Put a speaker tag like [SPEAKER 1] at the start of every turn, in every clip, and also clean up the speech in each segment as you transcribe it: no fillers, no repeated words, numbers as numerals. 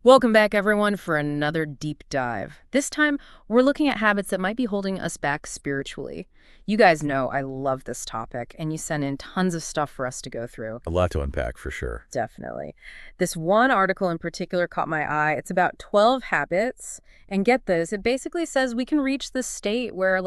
[SPEAKER 1] Welcome back, everyone, for another deep dive. This time, we're looking at habits that might be holding us back spiritually. You guys know I love this topic, and you send in tons of stuff for us to go through.
[SPEAKER 2] A lot to unpack for sure.
[SPEAKER 1] Definitely. This one article in particular caught my eye. It's about 12 habits, and get this, it basically says we can reach this state where,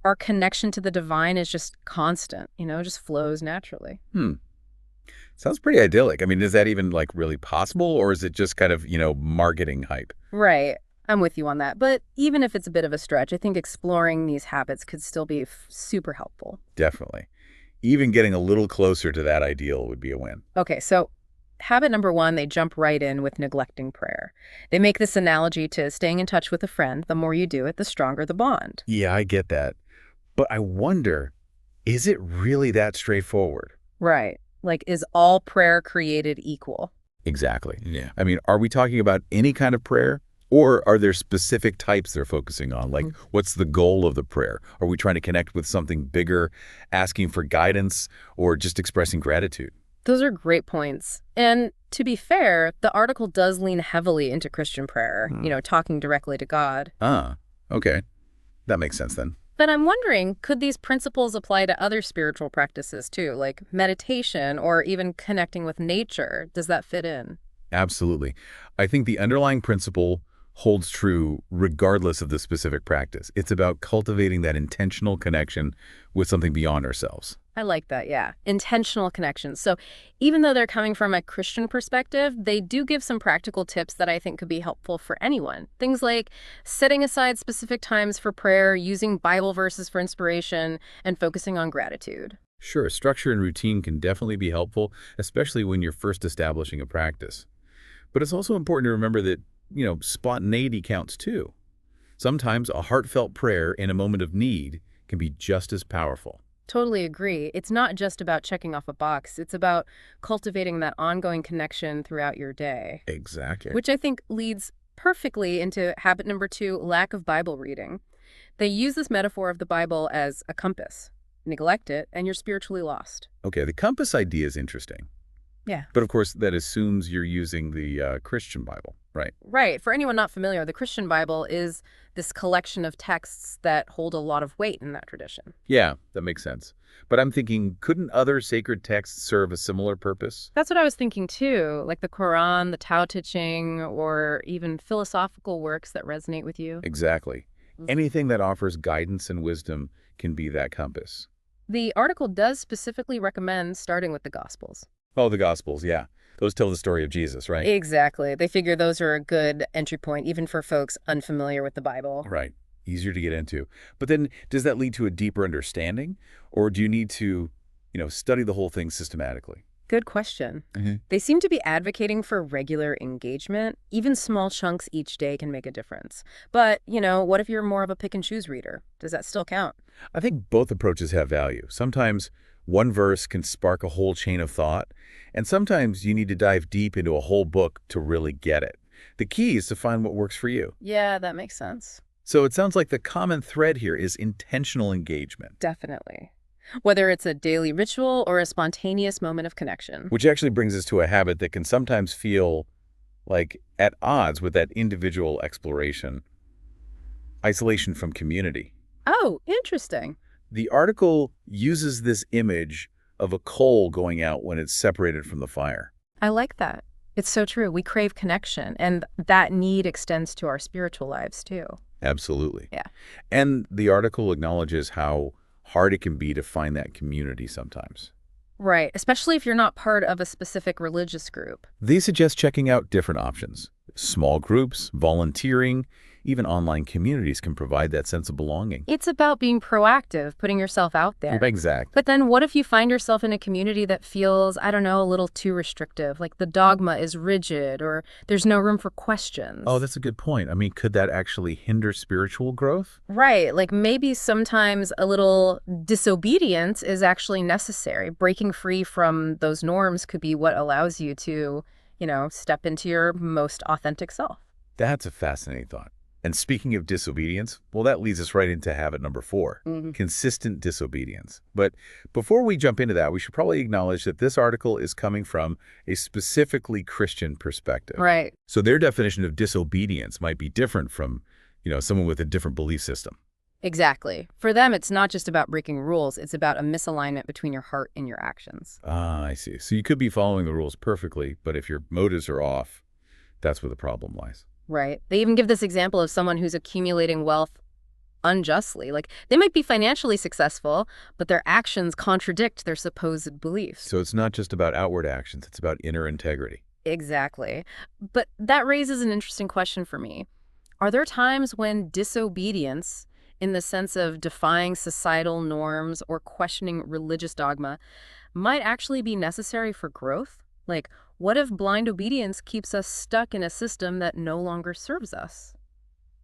[SPEAKER 1] our connection to the divine is just constant, just flows naturally.
[SPEAKER 2] Sounds pretty idyllic. I mean, is that even really possible, or is it just kind of, marketing hype?
[SPEAKER 1] Right. I'm with you on that. But even if it's a bit of a stretch, I think exploring these habits could still be super helpful.
[SPEAKER 2] Definitely. Even getting a little closer to that ideal would be a win.
[SPEAKER 1] Okay, so habit number one, they jump right in with neglecting prayer. They make this analogy to staying in touch with a friend. The more you do it, the stronger the bond.
[SPEAKER 2] Yeah, I get that. But I wonder, is it really that straightforward?
[SPEAKER 1] Right. Is all prayer created equal?
[SPEAKER 2] Exactly. Yeah. I mean, are we talking about any kind of prayer? Or are there specific types they're focusing on? What's the goal of the prayer? Are we trying to connect with something bigger, asking for guidance, or just expressing gratitude?
[SPEAKER 1] Those are great points. And to be fair, the article does lean heavily into Christian prayer, talking directly to God.
[SPEAKER 2] Ah, okay. That makes sense then.
[SPEAKER 1] But I'm wondering, could these principles apply to other spiritual practices too, like meditation or even connecting with nature? Does that fit in?
[SPEAKER 2] Absolutely. I think the underlying principle holds true regardless of the specific practice. It's about cultivating that intentional connection with something beyond ourselves.
[SPEAKER 1] I like that, yeah. Intentional connections. So even though they're coming from a Christian perspective, they do give some practical tips that I think could be helpful for anyone. Things like setting aside specific times for prayer, using Bible verses for inspiration, and focusing on gratitude.
[SPEAKER 2] Sure, structure and routine can definitely be helpful, especially when you're first establishing a practice. But it's also important to remember that, spontaneity counts too. Sometimes a heartfelt prayer in a moment of need can be just as powerful.
[SPEAKER 1] Totally agree. It's not just about checking off a box. It's about cultivating that ongoing connection throughout your day.
[SPEAKER 2] Exactly.
[SPEAKER 1] Which I think leads perfectly into habit number two, lack of Bible reading. They use this metaphor of the Bible as a compass. Neglect it, and you're spiritually lost.
[SPEAKER 2] Okay, the compass idea is interesting.
[SPEAKER 1] Yeah.
[SPEAKER 2] But of course, that assumes you're using the Christian Bible, right?
[SPEAKER 1] Right. For anyone not familiar, the Christian Bible is this collection of texts that hold a lot of weight in that tradition.
[SPEAKER 2] Yeah, that makes sense. But I'm thinking, couldn't other sacred texts serve a similar purpose?
[SPEAKER 1] That's what I was thinking too, like the Quran, the Tao Te Ching, or even philosophical works that resonate with you.
[SPEAKER 2] Exactly. Anything that offers guidance and wisdom can be that compass.
[SPEAKER 1] The article does specifically recommend starting with the Gospels.
[SPEAKER 2] Oh, the Gospels, yeah. Those tell the story of Jesus, right?
[SPEAKER 1] Exactly. They figure those are a good entry point, even for folks unfamiliar with the Bible.
[SPEAKER 2] Right. Easier to get into. But then does that lead to a deeper understanding? Or do you need to, study the whole thing systematically?
[SPEAKER 1] Good question. They seem to be advocating for regular engagement. Even small chunks each day can make a difference. But, what if you're more of a pick and choose reader? Does that still count?
[SPEAKER 2] I think both approaches have value. Sometimes one verse can spark a whole chain of thought, and sometimes you need to dive deep into a whole book to really get it. The key is to find what works for you.
[SPEAKER 1] Yeah, that makes sense.
[SPEAKER 2] So it sounds like the common thread here is intentional engagement.
[SPEAKER 1] Definitely. Whether it's a daily ritual or a spontaneous moment of connection.
[SPEAKER 2] Which actually brings us to a habit that can sometimes feel at odds with that individual exploration. Isolation from community.
[SPEAKER 1] Oh, interesting.
[SPEAKER 2] The article uses this image of a coal going out when it's separated from the fire.
[SPEAKER 1] I like that. It's so true. We crave connection, and that need extends to our spiritual lives, too.
[SPEAKER 2] Absolutely.
[SPEAKER 1] Yeah.
[SPEAKER 2] And the article acknowledges how hard it can be to find that community sometimes.
[SPEAKER 1] Right, especially if you're not part of a specific religious group.
[SPEAKER 2] They suggest checking out different options. Small groups, volunteering, even online communities can provide that sense of belonging.
[SPEAKER 1] It's about being proactive, putting yourself out there.
[SPEAKER 2] Exactly.
[SPEAKER 1] But then what if you find yourself in a community that feels, I don't know, a little too restrictive, like the dogma is rigid or there's no room for questions?
[SPEAKER 2] Oh, that's a good point. I mean, could that actually hinder spiritual growth?
[SPEAKER 1] Right, maybe sometimes a little disobedience is actually necessary. Breaking free from those norms could be what allows you to, step into your most authentic self.
[SPEAKER 2] That's a fascinating thought. And speaking of disobedience, well, that leads us right into habit number 4,
[SPEAKER 1] Hmm.
[SPEAKER 2] consistent disobedience. But before we jump into that, we should probably acknowledge that this article is coming from a specifically Christian perspective.
[SPEAKER 1] Right.
[SPEAKER 2] So their definition of disobedience might be different from, someone with a different belief system.
[SPEAKER 1] Exactly. For them, it's not just about breaking rules. It's about a misalignment between your heart and your actions.
[SPEAKER 2] Ah, I see. So you could be following the rules perfectly, but if your motives are off, that's where the problem lies.
[SPEAKER 1] Right. They even give this example of someone who's accumulating wealth unjustly. Like, they might be financially successful, but their actions contradict their supposed beliefs.
[SPEAKER 2] So it's not just about outward actions, it's about inner integrity.
[SPEAKER 1] Exactly. But that raises an interesting question for me. Are there times when disobedience, in the sense of defying societal norms or questioning religious dogma, might actually be necessary for growth? Like, what if blind obedience keeps us stuck in a system that no longer serves us?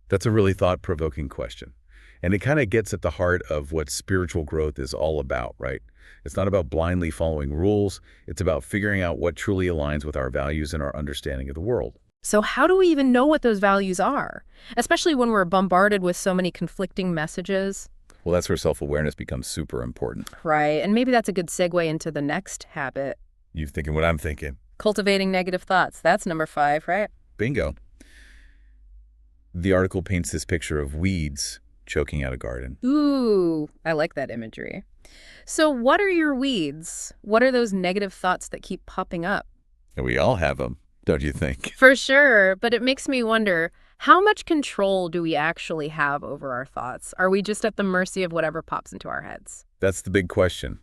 [SPEAKER 2] That's a really thought-provoking question. And it kind of gets at the heart of what spiritual growth is all about, right? It's not about blindly following rules. It's about figuring out what truly aligns with our values and our understanding of the world.
[SPEAKER 1] So how do we even know what those values are? Especially when we're bombarded with so many conflicting messages.
[SPEAKER 2] Well, that's where self-awareness becomes super important.
[SPEAKER 1] Right. And maybe that's a good segue into the next habit.
[SPEAKER 2] You thinking what I'm thinking.
[SPEAKER 1] Cultivating negative thoughts. That's number 5, right?
[SPEAKER 2] Bingo. The article paints this picture of weeds choking out a garden.
[SPEAKER 1] Ooh, I like that imagery. So what are your weeds? What are those negative thoughts that keep popping up?
[SPEAKER 2] And we all have them, don't you think?
[SPEAKER 1] For sure, but it makes me wonder, how much control do we actually have over our thoughts? Are we just at the mercy of whatever pops into our heads?
[SPEAKER 2] That's the big question.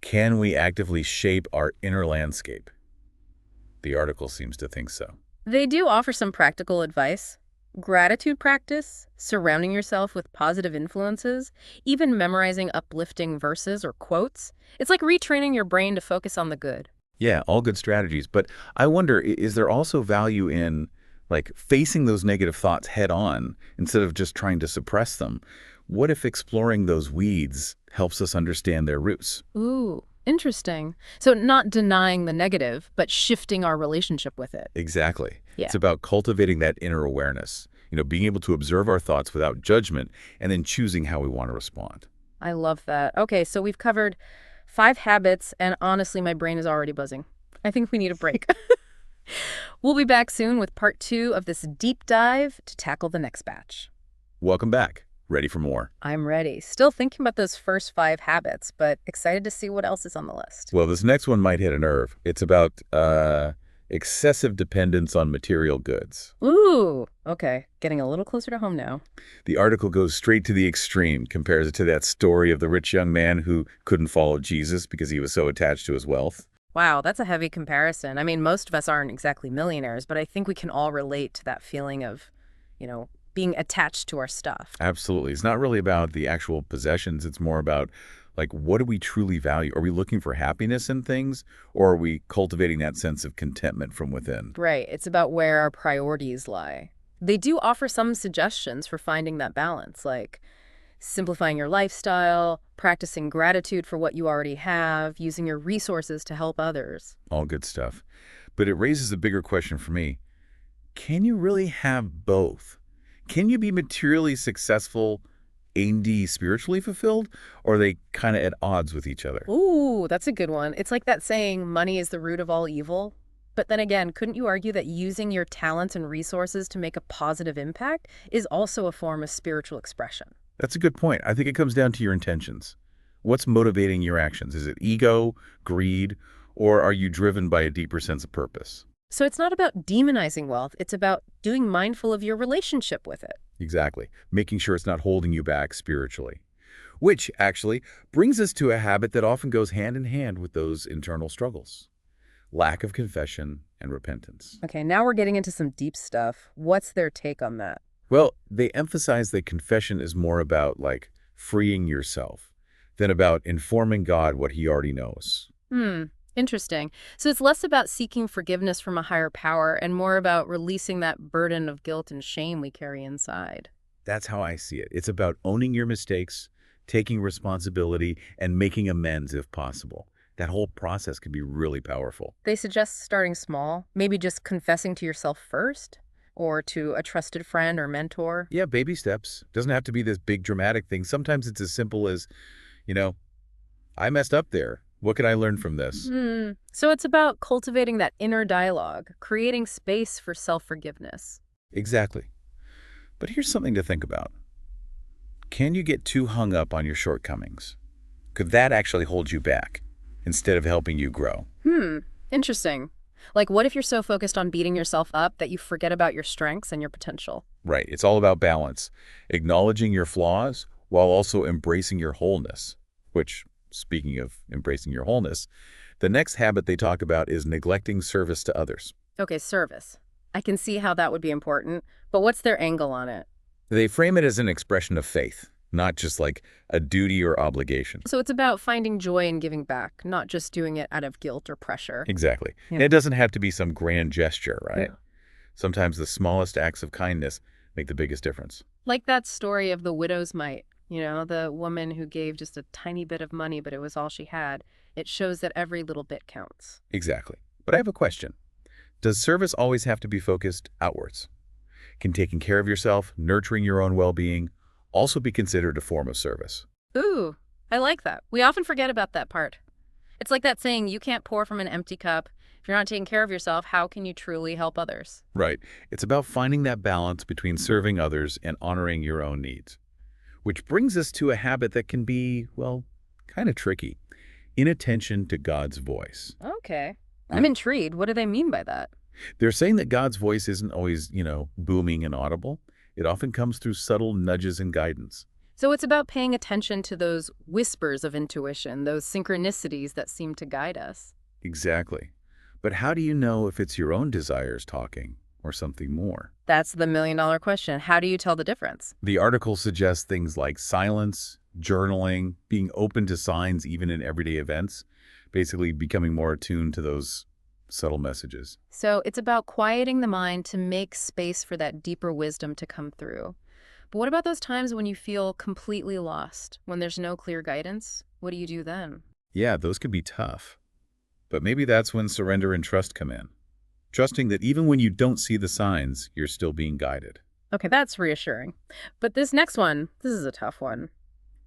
[SPEAKER 2] Can we actively shape our inner landscape? The article seems to think so.
[SPEAKER 1] They do offer some practical advice. Gratitude practice, surrounding yourself with positive influences, even memorizing uplifting verses or quotes. It's like retraining your brain to focus on the good.
[SPEAKER 2] Yeah, all good strategies. But I wonder, is there also value in facing those negative thoughts head on instead of just trying to suppress them? What if exploring those weeds helps us understand their roots?
[SPEAKER 1] Ooh, interesting. So not denying the negative, but shifting our relationship with it.
[SPEAKER 2] Exactly.
[SPEAKER 1] Yeah.
[SPEAKER 2] It's about cultivating that inner awareness, being able to observe our thoughts without judgment and then choosing how we want to respond.
[SPEAKER 1] I love that. Okay, so we've covered 5 habits, and honestly, my brain is already buzzing. I think we need a break. We'll be back soon with part 2 of this deep dive to tackle the next batch.
[SPEAKER 2] Welcome back. Ready for more?
[SPEAKER 1] I'm ready. Still thinking about those first 5 habits, but excited to see what else is on the list.
[SPEAKER 2] Well, this next one might hit a nerve. It's about excessive dependence on material goods.
[SPEAKER 1] Ooh, okay. Getting a little closer to home now.
[SPEAKER 2] The article goes straight to the extreme, compares it to that story of the rich young man who couldn't follow Jesus because he was so attached to his wealth.
[SPEAKER 1] Wow, that's a heavy comparison. I mean, most of us aren't exactly millionaires, but I think we can all relate to that feeling of, being attached to our stuff.
[SPEAKER 2] Absolutely. It's not really about the actual possessions. It's more about, what do we truly value? Are we looking for happiness in things, or are we cultivating that sense of contentment from within?
[SPEAKER 1] Right. It's about where our priorities lie. They do offer some suggestions for finding that balance, like simplifying your lifestyle, practicing gratitude for what you already have, using your resources to help others.
[SPEAKER 2] All good stuff. But it raises a bigger question for me. Can you really have both? Can you be materially successful and spiritually fulfilled, or are they kind of at odds with each other?
[SPEAKER 1] Ooh, that's a good one. It's like that saying, money is the root of all evil. But then again, couldn't you argue that using your talents and resources to make a positive impact is also a form of spiritual expression?
[SPEAKER 2] That's a good point. I think it comes down to your intentions. What's motivating your actions? Is it ego, greed, or are you driven by a deeper sense of purpose?
[SPEAKER 1] So it's not about demonizing wealth. It's about doing mindful of your relationship with it.
[SPEAKER 2] Exactly. Making sure it's not holding you back spiritually. Which, actually, brings us to a habit that often goes hand in hand with those internal struggles. Lack of confession and repentance.
[SPEAKER 1] Okay, now we're getting into some deep stuff. What's their take on that?
[SPEAKER 2] Well, they emphasize that confession is more about, freeing yourself than about informing God what he already knows.
[SPEAKER 1] Interesting. So it's less about seeking forgiveness from a higher power and more about releasing that burden of guilt and shame we carry inside.
[SPEAKER 2] That's how I see it. It's about owning your mistakes, taking responsibility, and making amends if possible. That whole process can be really powerful.
[SPEAKER 1] They suggest starting small, maybe just confessing to yourself first, or to a trusted friend or mentor.
[SPEAKER 2] Yeah, baby steps. Doesn't have to be this big dramatic thing. Sometimes it's as simple as, you know, I messed up there. What can I learn from this?
[SPEAKER 1] So it's about cultivating that inner dialogue, creating space for self-forgiveness.
[SPEAKER 2] Exactly. But here's something to think about. Can you get too hung up on your shortcomings? Could that actually hold you back instead of helping you grow?
[SPEAKER 1] Interesting. Like, what if you're so focused on beating yourself up that you forget about your strengths and your potential?
[SPEAKER 2] Right. It's all about balance. Acknowledging your flaws while also embracing your wholeness. Which, speaking of embracing your wholeness, the next habit they talk about is neglecting service to others.
[SPEAKER 1] Okay, service. I can see how that would be important, but what's their angle on it?
[SPEAKER 2] They frame it as an expression of faith, not just like a duty or obligation.
[SPEAKER 1] So it's about finding joy in giving back, not just doing it out of guilt or pressure.
[SPEAKER 2] Exactly.
[SPEAKER 1] Yeah.
[SPEAKER 2] And it doesn't have to be some grand gesture, right?
[SPEAKER 1] Yeah.
[SPEAKER 2] Sometimes the smallest acts of kindness make the biggest difference.
[SPEAKER 1] Like that story of the widow's mite, the woman who gave just a tiny bit of money, but it was all she had. It shows that every little bit counts.
[SPEAKER 2] Exactly. But I have a question. Does service always have to be focused outwards? Can taking care of yourself, nurturing your own well-being, also be considered a form of service?
[SPEAKER 1] Ooh, I like that. We often forget about that part. It's like that saying, you can't pour from an empty cup. If you're not taking care of yourself, how can you truly help others?
[SPEAKER 2] Right. It's about finding that balance between serving others and honoring your own needs. Which brings us to a habit that can be, well, kind of tricky. Inattention to God's voice.
[SPEAKER 1] Okay. I'm intrigued. What do they mean by that?
[SPEAKER 2] They're saying that God's voice isn't always, booming and audible. It often comes through subtle nudges and guidance.
[SPEAKER 1] So it's about paying attention to those whispers of intuition, those synchronicities that seem to guide us.
[SPEAKER 2] Exactly. But how do you know if it's your own desires talking or something more?
[SPEAKER 1] That's the million-dollar question. How do you tell the difference?
[SPEAKER 2] The article suggests things like silence, journaling, being open to signs even in everyday events, basically becoming more attuned to those subtle messages.
[SPEAKER 1] So it's about quieting the mind to make space for that deeper wisdom to come through. But what about those times when you feel completely lost, when there's no clear guidance? What do you do then?
[SPEAKER 2] Yeah, those can be tough. But maybe that's when surrender and trust come in. Trusting that even when you don't see the signs, you're still being guided.
[SPEAKER 1] Okay, that's reassuring. But this next one, this is a tough one.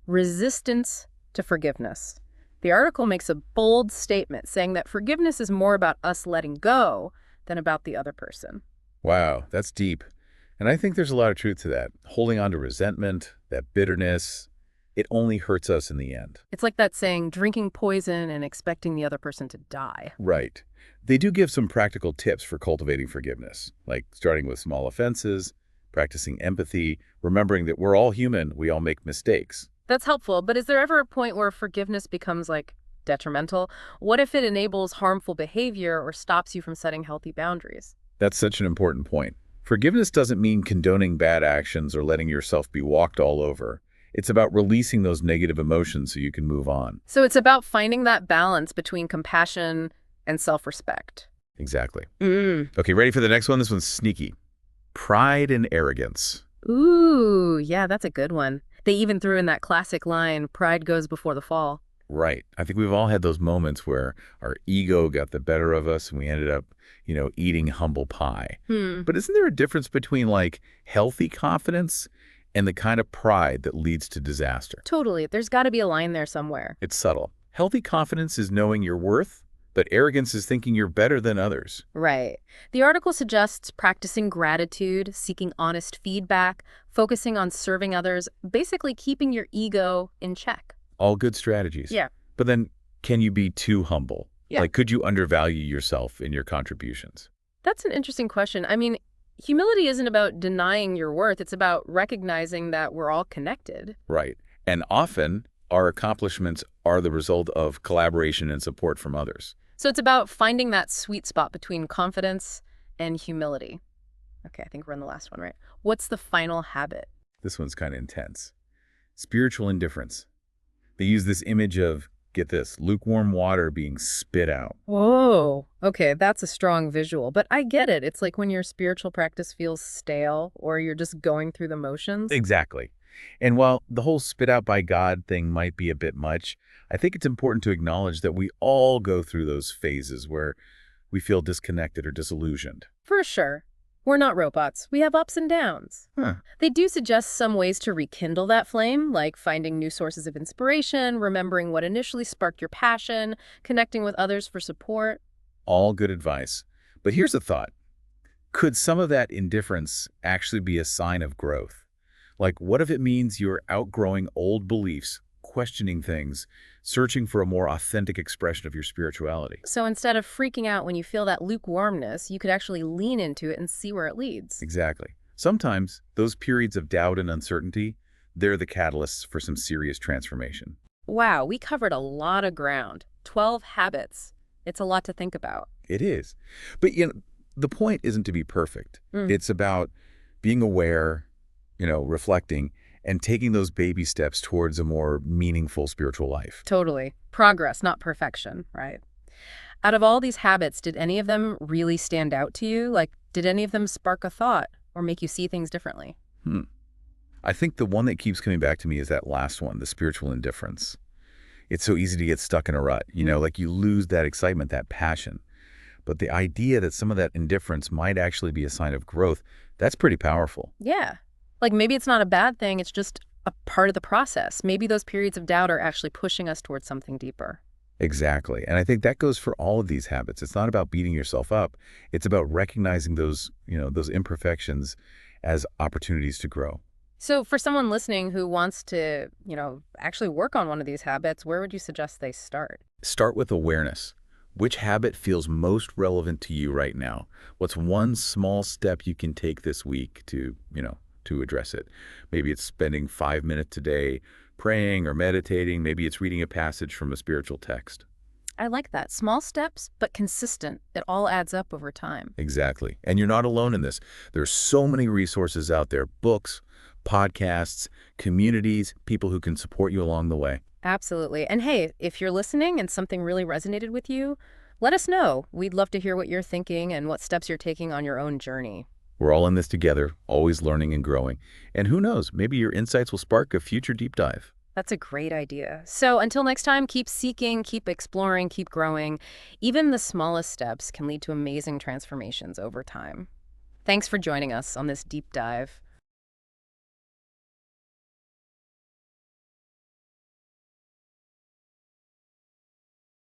[SPEAKER 1] Resistance to forgiveness. The article makes a bold statement saying that forgiveness is more about us letting go than about the other person.
[SPEAKER 2] Wow, that's deep. And I think there's a lot of truth to that. Holding on to resentment, that bitterness, it only hurts us in the end.
[SPEAKER 1] It's like that saying, drinking poison and expecting the other person to die.
[SPEAKER 2] Right. They do give some practical tips for cultivating forgiveness, like starting with small offenses, practicing empathy, remembering that we're all human, we all make mistakes.
[SPEAKER 1] That's helpful, but is there ever a point where forgiveness becomes, detrimental? What if it enables harmful behavior or stops you from setting healthy boundaries?
[SPEAKER 2] That's such an important point. Forgiveness doesn't mean condoning bad actions or letting yourself be walked all over. It's about releasing those negative emotions so you can move on.
[SPEAKER 1] So it's about finding that balance between compassion and self-respect.
[SPEAKER 2] Exactly. Okay, ready for the next one? This one's sneaky. Pride and arrogance.
[SPEAKER 1] Ooh, yeah, that's a good one. They even threw in that classic line, pride goes before the fall.
[SPEAKER 2] Right. I think we've all had those moments where our ego got the better of us and we ended up, eating humble pie. But isn't there a difference between, healthy confidence and the kind of pride that leads to disaster?
[SPEAKER 1] Totally. There's got to be a line there somewhere.
[SPEAKER 2] It's subtle. Healthy confidence is knowing your worth, but arrogance is thinking you're better than others.
[SPEAKER 1] Right. The article suggests practicing gratitude, seeking honest feedback, focusing on serving others, basically keeping your ego in check.
[SPEAKER 2] All good strategies.
[SPEAKER 1] Yeah.
[SPEAKER 2] But then, can you be too humble?
[SPEAKER 1] Yeah.
[SPEAKER 2] Could you undervalue yourself in your contributions?
[SPEAKER 1] That's an interesting question. I mean, humility isn't about denying your worth. It's about recognizing that we're all connected.
[SPEAKER 2] Right. And often, our accomplishments are the result of collaboration and support from others.
[SPEAKER 1] So it's about finding that sweet spot between confidence and humility. Okay, I think we're on the last one, right? What's the final habit?
[SPEAKER 2] This one's kind of intense. Spiritual indifference. They use this image of, get this, lukewarm water being spit out.
[SPEAKER 1] Whoa. Okay, that's a strong visual, but I get it. It's like when your spiritual practice feels stale or you're just going through the motions.
[SPEAKER 2] Exactly. And while the whole spit out by God thing might be a bit much, I think it's important to acknowledge that we all go through those phases where we feel disconnected or disillusioned.
[SPEAKER 1] For sure. We're not robots. We have ups and downs.
[SPEAKER 2] Huh.
[SPEAKER 1] They do suggest some ways to rekindle that flame, like finding new sources of inspiration, remembering what initially sparked your passion, connecting with others for support.
[SPEAKER 2] All good advice. But here's a thought. Could some of that indifference actually be a sign of growth? Like, what if it means you're outgrowing old beliefs, questioning things, searching for a more authentic expression of your spirituality?
[SPEAKER 1] So instead of freaking out when you feel that lukewarmness, you could actually lean into it and see where it leads.
[SPEAKER 2] Exactly. Sometimes those periods of doubt and uncertainty, they're the catalysts for some serious transformation.
[SPEAKER 1] Wow, we covered a lot of ground. 12 habits. It's a lot to think about.
[SPEAKER 2] It is. But, the point isn't to be perfect. It's about being aware, reflecting, and taking those baby steps towards a more meaningful spiritual life.
[SPEAKER 1] Totally. Progress, not perfection, right? Out of all these habits, did any of them really stand out to you? Like, did any of them spark a thought or make you see things differently?
[SPEAKER 2] I think the one that keeps coming back to me is that last one, the spiritual indifference. It's so easy to get stuck in a rut, like you lose that excitement, that passion. But the idea that some of that indifference might actually be a sign of growth, that's pretty powerful.
[SPEAKER 1] Yeah. Like maybe it's not a bad thing, it's just a part of the process. Maybe those periods of doubt are actually pushing us towards something deeper.
[SPEAKER 2] Exactly. And I think that goes for all of these habits. It's not about beating yourself up. It's about recognizing those imperfections as opportunities to grow.
[SPEAKER 1] So for someone listening who wants to, actually work on one of these habits, where would you suggest they start?
[SPEAKER 2] Start with awareness. Which habit feels most relevant to you right now? What's one small step you can take this week to address it? Maybe it's spending 5 minutes a day praying or meditating. Maybe it's reading a passage from a spiritual text.
[SPEAKER 1] I like that. Small steps, but consistent. It all adds up over time.
[SPEAKER 2] Exactly. And you're not alone in this. There's so many resources out there, books, podcasts, communities, people who can support you along the way.
[SPEAKER 1] Absolutely. And hey, if you're listening and something really resonated with you, let us know. We'd love to hear what you're thinking and what steps you're taking on your own journey.
[SPEAKER 2] We're all in this together, always learning and growing. And who knows, maybe your insights will spark a future deep dive.
[SPEAKER 1] That's a great idea. So until next time, keep seeking, keep exploring, keep growing. Even the smallest steps can lead to amazing transformations over time. Thanks for joining us on this deep dive.